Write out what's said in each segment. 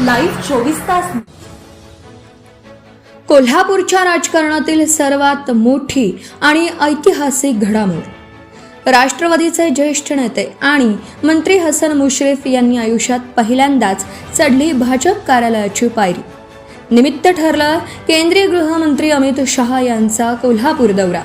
Live 24 तास। कोल्हापूरच्या राजकारणातील सर्वात मोठी आणि ऐतिहासिक घडामोड। राष्ट्रवादीचे ज्येष्ठ नेते आणि मंत्री हसन मुश्रीफ यांनी आयुष्यात पहिल्यांदाच चढली भाजप कार्यालयाची पायरी। निमित्त ठरलं केंद्रीय गृहमंत्री अमित शहा यांचा कोल्हापूर दौरा।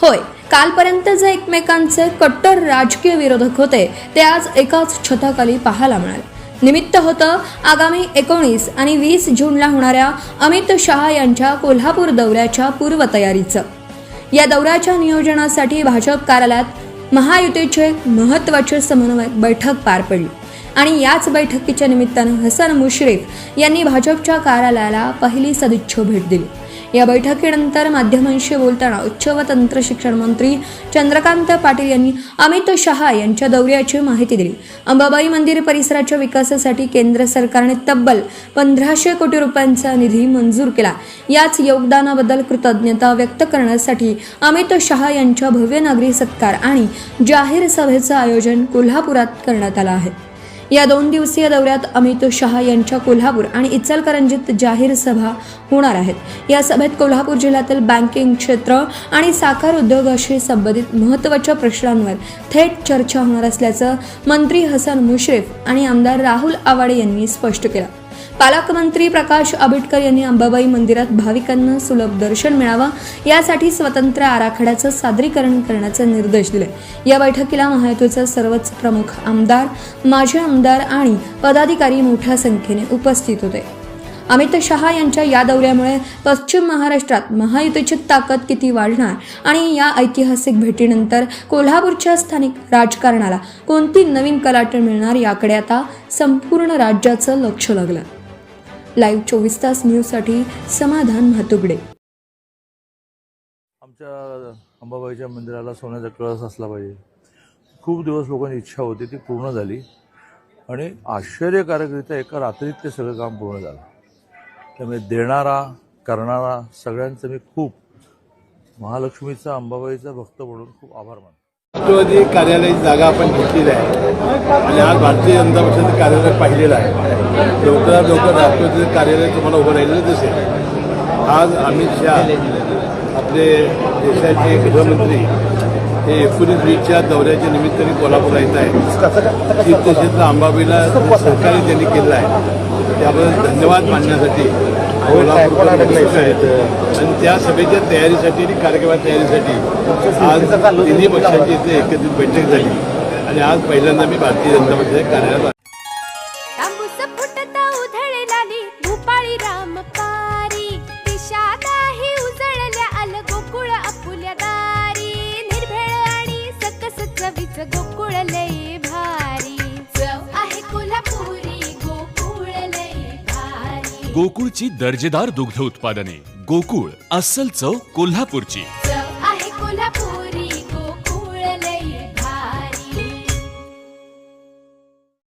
होय, कालपर्यंत जे एकमेकांचे कट्टर राजकीय विरोधक होते ते आज एकाच छताखाली पाहायला मिळाले। निमित्त होतं आगामी 19 आणि 20 जूनला होणाऱ्या अमित शहा यांच्या कोल्हापूर दौऱ्याच्या पूर्वतयारीचं। या दौऱ्याच्या नियोजनासाठी भाजप कार्यालयात महायुतीचे महत्त्वाचे समन्वयक बैठक पार पडली आणि याच बैठकीच्या निमित्तानं हसन मुश्रीफ यांनी भाजपच्या कार्यालयाला पहिली सदिच्छा भेट दिली। या बैठकीनंतर माध्यमांशी बोलताना उच्च व तंत्र शिक्षण मंत्री चंद्रकांत पाटील यांनी अमित शहा यांच्या दौऱ्याची माहिती दिली। अंबाबाई मंदिर परिसराच्या विकासासाठी केंद्र सरकारने तब्बल 1500 कोटी रुपयांचा निधी मंजूर केला। याच योगदानाबद्दल कृतज्ञता व्यक्त करण्यासाठी अमित शहा यांच्या भव्य नागरी सत्कार आणि जाहीर सभेचं आयोजन कोल्हापुरात करण्यात आलं आहे। या 2 दिवसीय दौऱ्यात अमित शहा यांच्या कोल्हापूर आणि इचलकरंजीत जाहीर सभा होणार आहेत। या सभेत कोल्हापूर जिल्ह्यातील बँकिंग क्षेत्र आणि साखर उद्योगाशी संबंधित महत्त्वाच्या प्रश्नांवर थेट चर्चा होणार असल्याचं मंत्री हसन मुश्रीफ आणि आमदार राहुल आवाडे यांनी स्पष्ट केलं। पालकमंत्री प्रकाश आंबेडकर यांनी अंबाबाई मंदिरात भाविकांना सुलभ दर्शन मिळावं यासाठी स्वतंत्र आराखड्याचं सादरीकरण करण्याचे निर्देश दिले। या बैठकीला महायुतीचे सर्वच प्रमुख आमदार, माजी आमदार आणि पदाधिकारी मोठ्या संख्येने उपस्थित होते। अमित शहा यांच्या या दौऱ्यामुळे पश्चिम महाराष्ट्रात महायुतीची ताकद किती वाढणार आणि या ऐतिहासिक भेटीनंतर कोल्हापूरच्या स्थानिक राजकारणाला कोणती नवीन कलाटण मिळणार याकडे आता संपूर्ण राज्याचं लक्ष लागलं। लाईव्ह 24 तास न्यूजसाठी समाधान म्हातुगडे। आमच्या अंबाबाईच्या मंदिराला सोन्याचा कळस असला पाहिजे। खूप दिवस लोकांची इच्छा होती, ती पूर्ण झाली आणि आश्चर्यकारकरित्या एका रात्रीत ते सगळं काम पूर्ण झालं। त्यामुळे देणारा करणारा सगळ्यांचं मी खूप महालक्ष्मीचा अंबाबाईचा भक्त म्हणून खूप आभार मानतो। राष्ट्रवादी कार्यालयाची जागा आपण घेतलेली आहे आणि आज भारतीय जनता पक्षाचं कार्यालय पाहिलेलं आहे। लवकरात लवकर राष्ट्रवादीचं कार्यालय तुम्हाला उभं राहिलेलं दिसेल। आज अमित शहा आपले देशाचे गृहमंत्री हे 19-20च्या दौऱ्याच्या निमित्ताने कोल्हापूरला येत आहे। तीर्थक्षेत्र अंबाबाईला सहकार्य त्यांनी केलं आहे, त्याबद्दल धन्यवाद मानण्यासाठी कोल्हापूरकर आहेत आणि त्या सभेच्या तयारीसाठी आणि कार्यक्रमाच्या तयारीसाठी आज तिन्ही पक्षांची इथे एकत्रित बैठक झाली आणि आज पहिल्यांदा मी भारतीय जनता पक्षाच्या कार्यालयात गोकुळ लई भारी चव आहे कोल्हापुरी, गोकुळ लई भारी। गोकुळची दर्जेदार दुग्ध उत्पादने, गोकुळ अस्सल चव कोल्हापूरची।